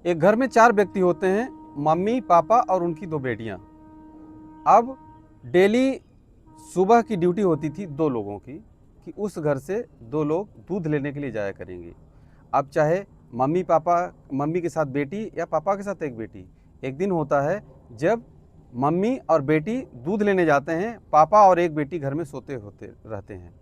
एक घर में 4 व्यक्ति होते हैं, मम्मी, पापा और उनकी 2 बेटियां। अब डेली सुबह की ड्यूटी होती थी 2 लोगों की कि उस घर से 2 लोग दूध लेने के लिए जाया करेंगे। अब चाहे मम्मी के साथ बेटी या पापा के साथ एक बेटी। एक दिन होता है जब मम्मी और बेटी दूध लेने जाते हैं, पापा और एक बेटी घर में सोते होते रहते हैं।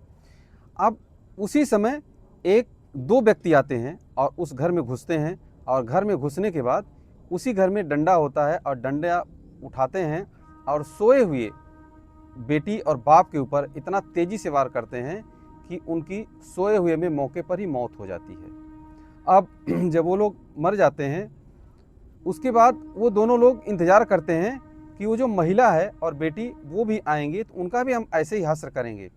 अब उसी समय 1-2 व्यक्ति आते हैं और उस घर में घुसते हैं, और घर में घुसने के बाद उसी घर में डंडा होता है और डंडा उठाते हैं और सोए हुए बेटी और बाप के ऊपर इतना तेजी से वार करते हैं कि उनकी सोए हुए में मौके पर ही मौत हो जाती है। अब जब वो लोग मर जाते हैं, उसके बाद वो दोनों लोग इंतज़ार करते हैं कि वो जो महिला है और बेटी वो भी आएंगे, तो उनका भी हम ऐसे ही हश्र करेंगे।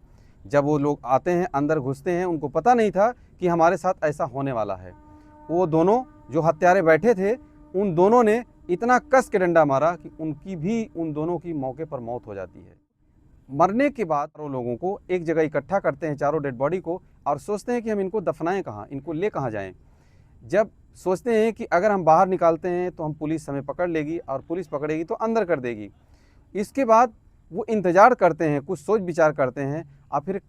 जब वो लोग आते हैं, अंदर घुसते हैं, उनको पता नहीं था कि हमारे साथ ऐसा होने वाला है। वो दोनों जो हत्यारे बैठे थे, उन दोनों ने इतना कस के डंडा मारा कि उन दोनों की मौके पर मौत हो जाती है। मरने के बाद चारों लोगों को एक जगह इकट्ठा करते हैं, चारों डेड बॉडी को, और सोचते हैं कि हम इनको दफनाएं कहाँ, इनको ले कहाँ जाएं। जब सोचते हैं कि अगर हम बाहर निकालते हैं तो हम पुलिस हमें पकड़ लेगी, और पुलिस पकड़ेगी तो अंदर कर देगी। इसके बाद वो इंतज़ार करते हैं, कुछ सोच विचार करते हैं, और फिर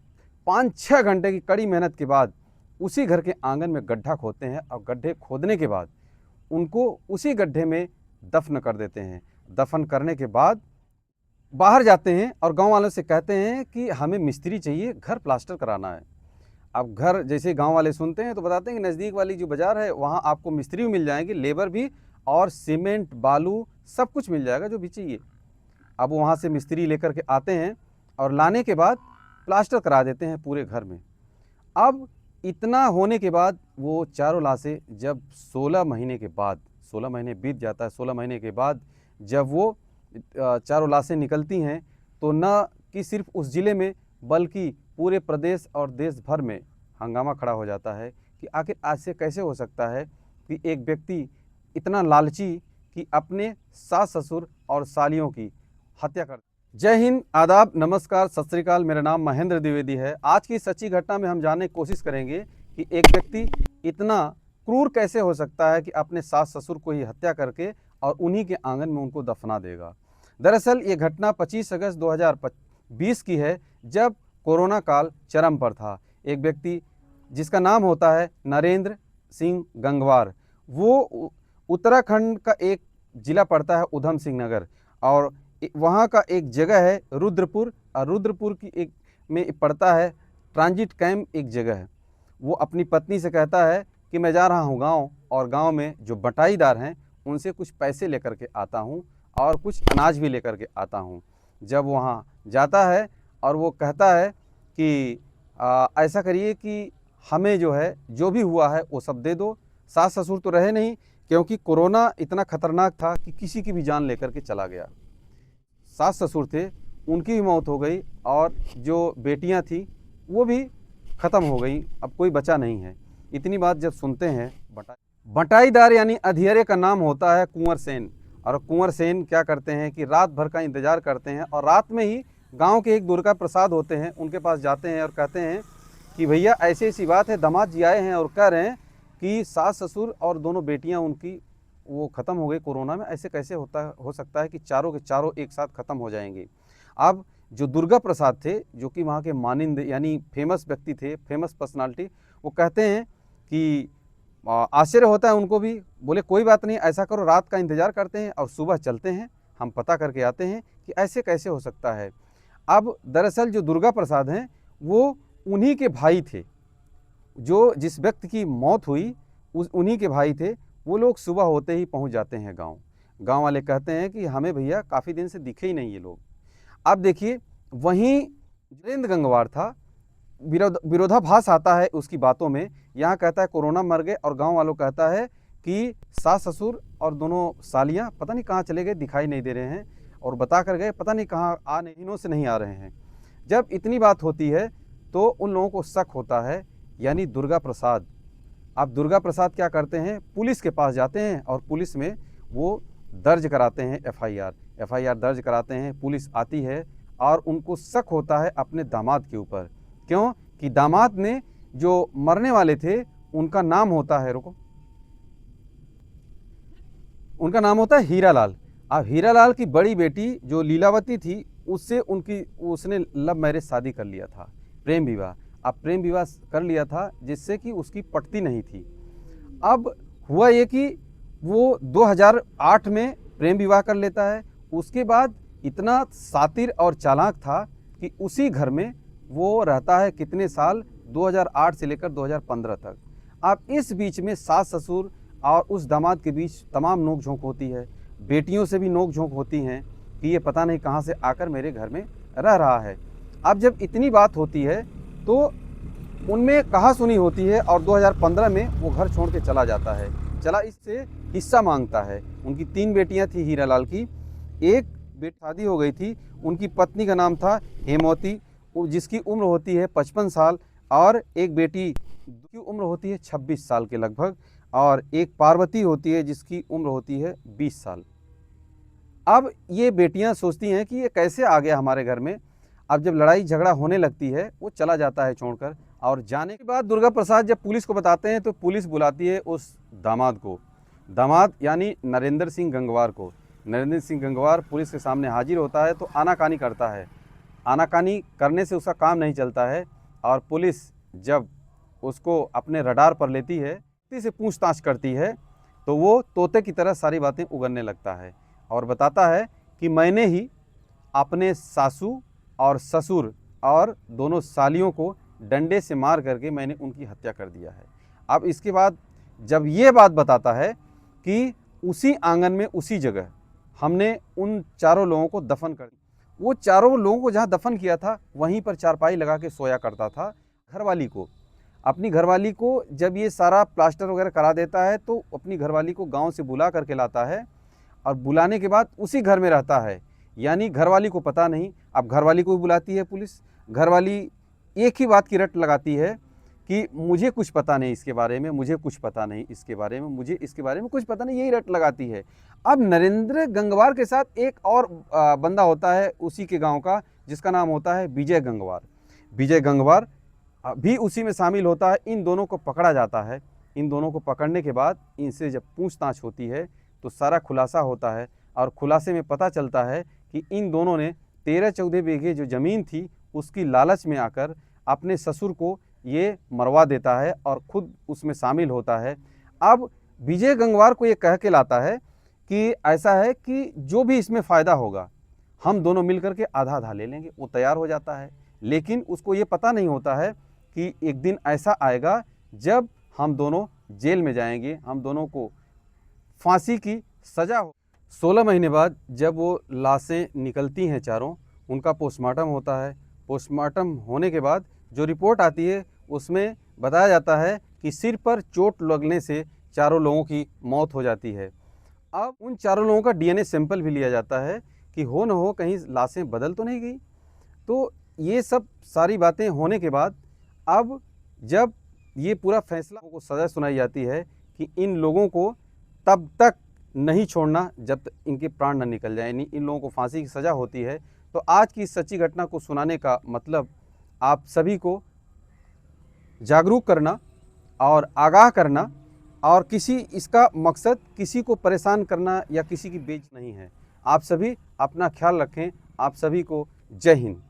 5-6 घंटे की कड़ी मेहनत के बाद उसी घर के आंगन में गड्ढा खोदते हैं, और गड्ढे खोदने के बाद उनको उसी गड्ढे में दफन कर देते हैं। दफन करने के बाद बाहर जाते हैं और गांव वालों से कहते हैं कि हमें मिस्त्री चाहिए, घर प्लास्टर कराना है। अब घर जैसे गांव वाले सुनते हैं तो बताते हैं कि नज़दीक वाली जो बाज़ार है वहाँ आपको मिस्त्री भी मिल जाएंगे, लेबर भी, और सीमेंट बालू सब कुछ मिल जाएगा जो भी चाहिए। अब वहाँ से मिस्त्री लेकर के आते हैं और लाने के बाद प्लास्टर करा देते हैं पूरे घर में। अब इतना होने के बाद वो चारों लाशें जब 16 महीने के बाद, 16 महीने बीत जाता है, 16 महीने के बाद जब वो चारों लाशें निकलती हैं, तो न कि सिर्फ उस ज़िले में बल्कि पूरे प्रदेश और देश भर में हंगामा खड़ा हो जाता है कि आखिर आज से कैसे हो सकता है कि एक व्यक्ति इतना लालची कि अपने सास ससुर और सालियों की हत्या कर। जय हिंद, आदाब, नमस्कार, सत श्री अकाल। मेरा नाम महेंद्र द्विवेदी है। आज की सच्ची घटना में हम जानने की कोशिश करेंगे कि एक व्यक्ति इतना क्रूर कैसे हो सकता है कि अपने सास ससुर को ही हत्या करके और उन्हीं के आंगन में उनको दफना देगा। दरअसल ये घटना 25 अगस्त 2020 की है, जब कोरोना काल चरम पर था। एक व्यक्ति जिसका नाम होता है नरेंद्र सिंह गंगवार, वो उत्तराखंड का एक ज़िला पड़ता है उधम सिंह नगर, और वहाँ का एक जगह है रुद्रपुर, और रुद्रपुर की एक में पड़ता है ट्रांजिट कैंप एक जगह है। वो अपनी पत्नी से कहता है कि मैं जा रहा हूँ गांव, और गांव में जो बटाईदार हैं उनसे कुछ पैसे लेकर के आता हूँ और कुछ अनाज भी लेकर के आता हूँ। जब वहाँ जाता है और वो कहता है कि ऐसा करिए कि हमें जो है जो भी हुआ है वो सब दे दो। सास ससुर तो रहे नहीं, क्योंकि कोरोना इतना खतरनाक था कि किसी की भी जान लेकर के चला गया। सास ससुर थे, उनकी भी मौत हो गई, और जो बेटियां थी वो भी ख़त्म हो गई, अब कोई बचा नहीं है। इतनी बात जब सुनते हैं, बटाईदार यानी अधियरे का नाम होता है कुंवर सेन, और कुंवर सेन क्या करते हैं कि रात भर का इंतज़ार करते हैं, और रात में ही गांव के एक दुर्गा प्रसाद होते हैं, उनके पास जाते हैं और कहते हैं कि भैया ऐसी ऐसी बात है, दामाद जी आए हैं और कह रहे हैं कि सास ससुर और दोनों बेटियां उनकी वो ख़त्म हो गई कोरोना में। ऐसे कैसे हो सकता है कि चारों के चारों एक साथ ख़त्म हो जाएंगे। अब जो दुर्गा प्रसाद थे, जो कि वहाँ के मानिंद यानी फेमस व्यक्ति थे, फेमस पर्सनालिटी, वो कहते हैं कि आश्चर्य होता है उनको भी। बोले कोई बात नहीं, ऐसा करो, रात का इंतज़ार करते हैं और सुबह चलते हैं, हम पता करके आते हैं कि ऐसे कैसे हो सकता है। अब दरअसल जो दुर्गा प्रसाद हैं वो उन्हीं के भाई थे, जो जिस व्यक्ति की मौत हुई उन्हीं के भाई थे। वो लोग सुबह होते ही पहुंच जाते हैं गांव। गांव वाले कहते हैं कि हमें भैया काफ़ी दिन से दिखे ही नहीं ये लोग। अब देखिए, वहीं नरेंद्र गंगवार था, विरोधाभास आता है उसकी बातों में। यहाँ कहता है कोरोना मर गए, और गांव वालों कहता है कि सास ससुर और दोनों सालियाँ पता नहीं कहाँ चले गए, दिखाई नहीं दे रहे हैं, और बता कर गए पता नहीं कहाँ इन्हों से नहीं आ रहे हैं। जब इतनी बात होती है तो उन लोगों को शक होता है, यानी दुर्गा प्रसाद। अब दुर्गा प्रसाद क्या करते हैं, पुलिस के पास जाते हैं, और पुलिस में वो दर्ज कराते हैं एफआईआर दर्ज कराते हैं। पुलिस आती है और उनको शक होता है अपने दामाद के ऊपर। क्यों कि दामाद ने जो मरने वाले थे उनका नाम होता है, रुको, उनका नाम होता है हीरालाल। अब हीरालाल की बड़ी बेटी जो लीलावती थी, उससे उसने लव मैरिज शादी कर लिया था, प्रेम विवाह। अब प्रेम विवाह कर लिया था जिससे कि उसकी पटती नहीं थी। अब हुआ ये कि वो 2008 में प्रेम विवाह कर लेता है। उसके बाद इतना शातिर और चालाक था कि उसी घर में वो रहता है कितने साल, 2008 से लेकर 2015 तक। अब इस बीच में सास ससुर और उस दामाद के बीच तमाम नोक झोंक होती है, बेटियों से भी नोक झोंक होती हैं कि ये पता नहीं कहाँ से आकर मेरे घर में रह रहा है। अब जब इतनी बात होती है तो उनमें कहा सुनी होती है और 2015 में वो घर छोड़ के चला जाता है। चला इससे हिस्सा मांगता है। उनकी 3 बेटियां थी हीरालाल की। एक बेटी शादी हो गई थी, उनकी पत्नी का नाम था हेमवती, जिसकी उम्र होती है 55 साल, और एक बेटी की उम्र होती है 26 साल के लगभग, और एक पार्वती होती है जिसकी उम्र होती है 20 साल। अब ये बेटियां सोचती हैं कि ये कैसे आ गया हमारे घर में। अब जब लड़ाई झगड़ा होने लगती है वो चला जाता है छोड़कर, और जाने के बाद दुर्गा प्रसाद जब पुलिस को बताते हैं तो पुलिस बुलाती है उस दामाद को, दामाद यानी नरेंद्र सिंह गंगवार को। नरेंद्र सिंह गंगवार पुलिस के सामने हाजिर होता है तो आनाकानी करता है। आनाकानी करने से उसका काम नहीं चलता है, और पुलिस जब उसको अपने रडार पर लेती है, किसी से पूछताछ करती है, तो वो तोते की तरह सारी बातें उगलने लगता है और बताता है कि मैंने ही अपने सासू और ससुर और दोनों सालियों को डंडे से मार करके मैंने उनकी हत्या कर दिया है। अब इसके बाद जब ये बात बताता है कि उसी आंगन में उसी जगह हमने उन चारों लोगों को दफन कर दिया। वो चारों लोगों को जहाँ दफन किया था वहीं पर चारपाई लगा के सोया करता था। घरवाली को, अपनी घरवाली को जब ये सारा प्लास्टर वगैरह करा देता है तो अपनी घरवाली को गांव से बुला करके लाता है, और बुलाने के बाद उसी घर में रहता है। यानी घरवाली को पता नहीं। अब घरवाली को भी बुलाती है पुलिस। घरवाली एक ही बात की रट लगाती है कि मुझे कुछ पता नहीं इसके बारे में, मुझे कुछ पता नहीं इसके बारे में, मुझे इसके बारे में कुछ पता नहीं, यही रट लगाती है। अब नरेंद्र गंगवार के साथ एक और बंदा होता है उसी के गांव का, जिसका नाम होता है विजय गंगवार। विजय गंगवार भी उसी में शामिल होता है। इन दोनों को पकड़ा जाता है। इन दोनों को पकड़ने के बाद इनसे जब पूछताछ होती है तो सारा खुलासा होता है, और खुलासे में पता चलता है कि इन दोनों ने 13-14 बीघे जो ज़मीन थी उसकी लालच में आकर अपने ससुर को ये मरवा देता है और खुद उसमें शामिल होता है। अब विजय गंगवार को ये कह के लाता है कि ऐसा है कि जो भी इसमें फ़ायदा होगा हम दोनों मिल करके आधा आधा ले लेंगे। वो तैयार हो जाता है, लेकिन उसको ये पता नहीं होता है कि एक दिन ऐसा आएगा जब हम दोनों जेल में जाएंगे, हम दोनों को फांसी की सज़ा हो। 16 महीने बाद जब वो लाशें निकलती हैं चारों, उनका पोस्टमार्टम होता है। पोस्टमार्टम होने के बाद जो रिपोर्ट आती है उसमें बताया जाता है कि सिर पर चोट लगने से चारों लोगों की मौत हो जाती है। अब उन चारों लोगों का डीएनए सैंपल भी लिया जाता है कि हो न हो कहीं लाशें बदल तो नहीं गई। तो ये सब सारी बातें होने के बाद अब जब ये पूरा फैसला को सज़ा सुनाई जाती है कि इन लोगों को तब तक नहीं छोड़ना जब तक इनके प्राण न निकल जाए, यानी इन लोगों को फांसी की सज़ा होती है। तो आज की इस सच्ची घटना को सुनाने का मतलब आप सभी को जागरूक करना और आगाह करना, और इसका मकसद किसी को परेशान करना या किसी की बेइज्जती नहीं है। आप सभी अपना ख्याल रखें। आप सभी को जय हिंद।